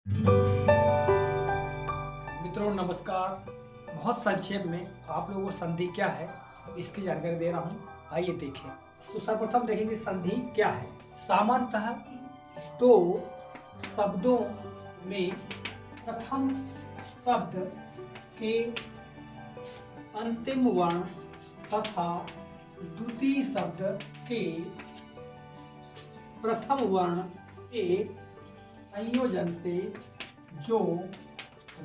मित्रों नमस्कार। बहुत संक्षेप में आप लोगों को संधि क्या है इसकी जानकारी दे रहा हूँ, आइए देखें। तो सर्वप्रथम देखेंगे संधि क्या है। सामान्यतः दो शब्दों में प्रथम शब्द के अंतिम वर्ण तथा द्वितीय शब्द के प्रथम वर्ण के संयोजन से जो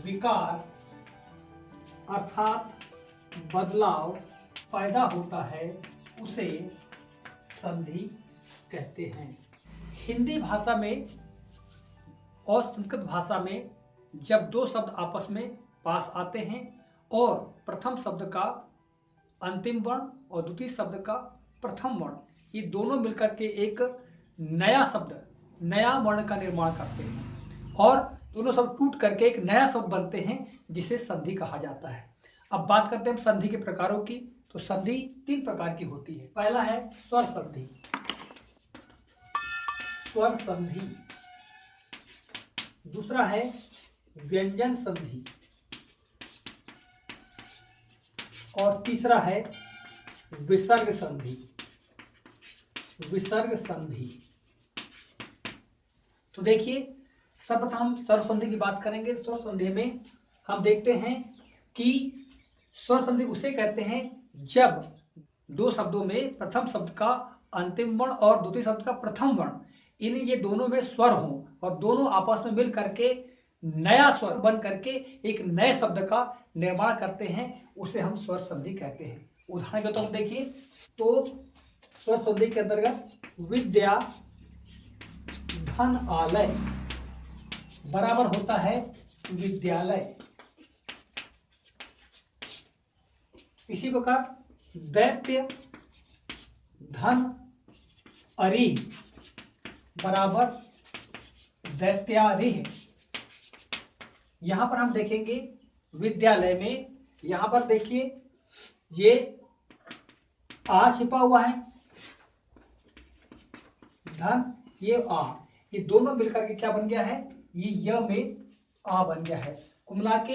विकार अर्थात बदलाव पैदा होता है उसे संधि कहते हैं। हिंदी भाषा में और संस्कृत भाषा में जब दो शब्द आपस में पास आते हैं और प्रथम शब्द का अंतिम वर्ण और द्वितीय शब्द का प्रथम वर्ण, ये दोनों मिलकर के एक नया शब्द, नया वर्ण का निर्माण करते हैं और दोनों शब्द टूट करके एक नया शब्द बनते हैं जिसे संधि कहा जाता है। अब बात करते हैं हम संधि के प्रकारों की। तो संधि तीन प्रकार की होती है। पहला है स्वर संधि। स्वर संधि। दूसरा है व्यंजन संधि और तीसरा है विसर्ग संधि। विसर्ग संधि। तो देखिए, सर्वप्रथम हम स्वर संधि की बात करेंगे। स्वर संधि में हम देखते हैं कि स्वर संधि उसे कहते हैं जब दो शब्दों में प्रथम शब्द का अंतिम वर्ण और द्वितीय शब्द का प्रथम वर्ण, ये दोनों में स्वर हों और दोनों आपस में मिल करके नया स्वर बन करके एक नए शब्द का निर्माण करते हैं, उसे हम स्वर संधि कहते हैं। उदाहरण के तौर पर देखिए, तो स्वर संधि के अंतर्गत विद्या धन आलय बराबर होता है विद्यालय। इसी प्रकार दैत्य धन अरिह बराबर दैत्यारिह। यहां पर हम देखेंगे विद्यालय में, यहां पर देखिए ये आ छिपा हुआ है, धन ये आ, ये दोनों मिलकर के क्या बन गया है, ये य में आ बन गया है। कुल मिला के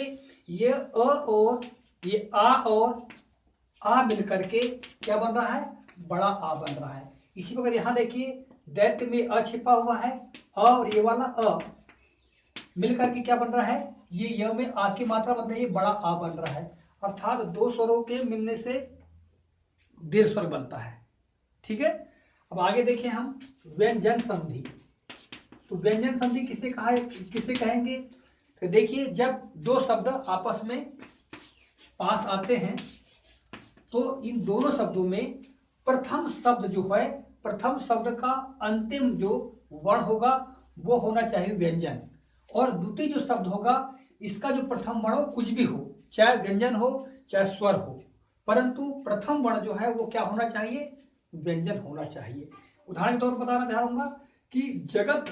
ये अ और ये आ और आ मिलकर के क्या बन रहा है, बड़ा आ बन रहा है। इसी प्रकार यहाँ देखिए दैत्य में अ छिपा हुआ है, अ और ये वाला अ मिलकर के क्या बन रहा है, ये य में आ की मात्रा मतलब ये बड़ा आ बन रहा है। अर्थात दो स्वरों के मिलने से दीर्घ स्वर बनता है। ठीक है। अब आगे देखें हम व्यंजन संधि। तो व्यंजन संधि किसे कहेंगे। तो देखिए, जब दो शब्द आपस में पास आते हैं तो इन दोनों शब्दों में प्रथम शब्द जो है, प्रथम शब्द का अंतिम जो वर्ण होगा वो होना चाहिए व्यंजन, और द्वितीय जो शब्द होगा इसका जो प्रथम वर्ण हो कुछ भी हो, चाहे व्यंजन हो चाहे स्वर हो, परंतु प्रथम वर्ण जो है वो क्या होना चाहिए, व्यंजन होना चाहिए। उदाहरण के तौर पर बताना चाहूंगा कि जगत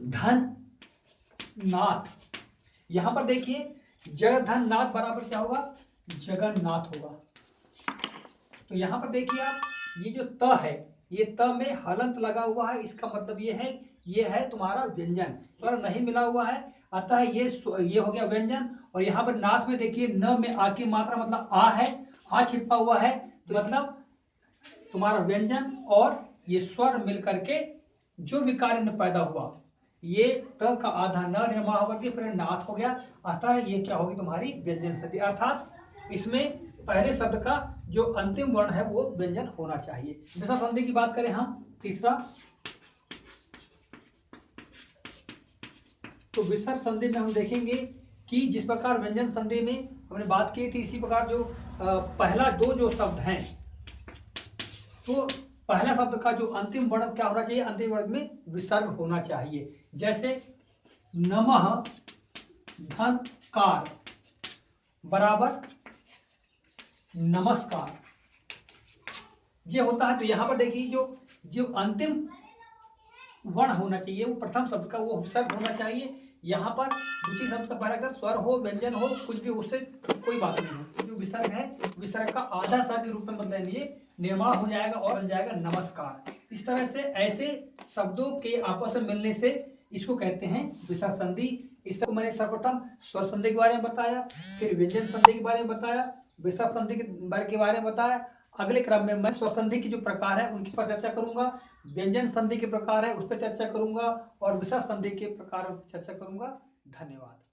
धन नाथ, यहां पर देखिए जगत धन नाथ बराबर क्या होगा, जगन्नाथ होगा। तो यहां पर देखिए आप, ये जो त है, ये त में हलंत लगा हुआ है, इसका मतलब ये है तुम्हारा व्यंजन, स्वर नहीं मिला हुआ है, अतः ये हो गया व्यंजन। और यहाँ पर नाथ में देखिए न में आ की मात्रा मतलब आ है, आ छिपा हुआ है, तो मतलब तुम्हारा व्यंजन और ये स्वर मिल करके जो विकार पैदा हुआ, ये त का आधा न निर्माण होकर के फिर नाथ हो गया, अतः ये क्या होगी तुम्हारी व्यंजन संधि। अर्थात इसमें पहले शब्द का जो अंतिम वर्ण है वो व्यंजन होना चाहिए। विसर्ग संधि की बात करें हम, तीसरा, तो विसर्ग संधि में हम देखेंगे कि जिस प्रकार व्यंजन संधि में हमने बात की थी, इसी प्रकार जो पहला दो जो शब्द हैं, तो पहला शब्द का जो अंतिम वर्ण क्या होना चाहिए, अंतिम वर्ण में विसर्ग होना चाहिए। जैसे नमः धन कार बराबर नमस्कार, ये होता है। तो यहां पर देखिए जो अंतिम वर्ण होना चाहिए वो प्रथम शब्द का वो विसर्ग होना चाहिए। यहाँ पर द्वितीय शब्द का पहला अक्षर स्वर हो, व्यंजन हो, कुछ भी, उससे कोई बात नहीं है, विसर्ग है, विसर्ग का आधा सा के रूप में बदलेंगे, निर्माण हो जाएगा और बन जाएगा नमस्कार। इस तरह से ऐसे शब्दों के आपस में मिलने से इसको कहते हैं विसर्ग संधि। इस तरह मैंने सर्वप्रथम स्वर संधि के बारे में बताया, फिर व्यंजन संधि के बारे में बताया, विसर्ग संधि के बारे में बताया। अगले क्रम में मैं स्वर संधि की जो प्रकार है उनकी पर चर्चा करूंगा, व्यंजन संधि के प्रकार है उस पर चर्चा करूंगा और विसर्ग संधि के प्रकार पर चर्चा करूंगा। धन्यवाद।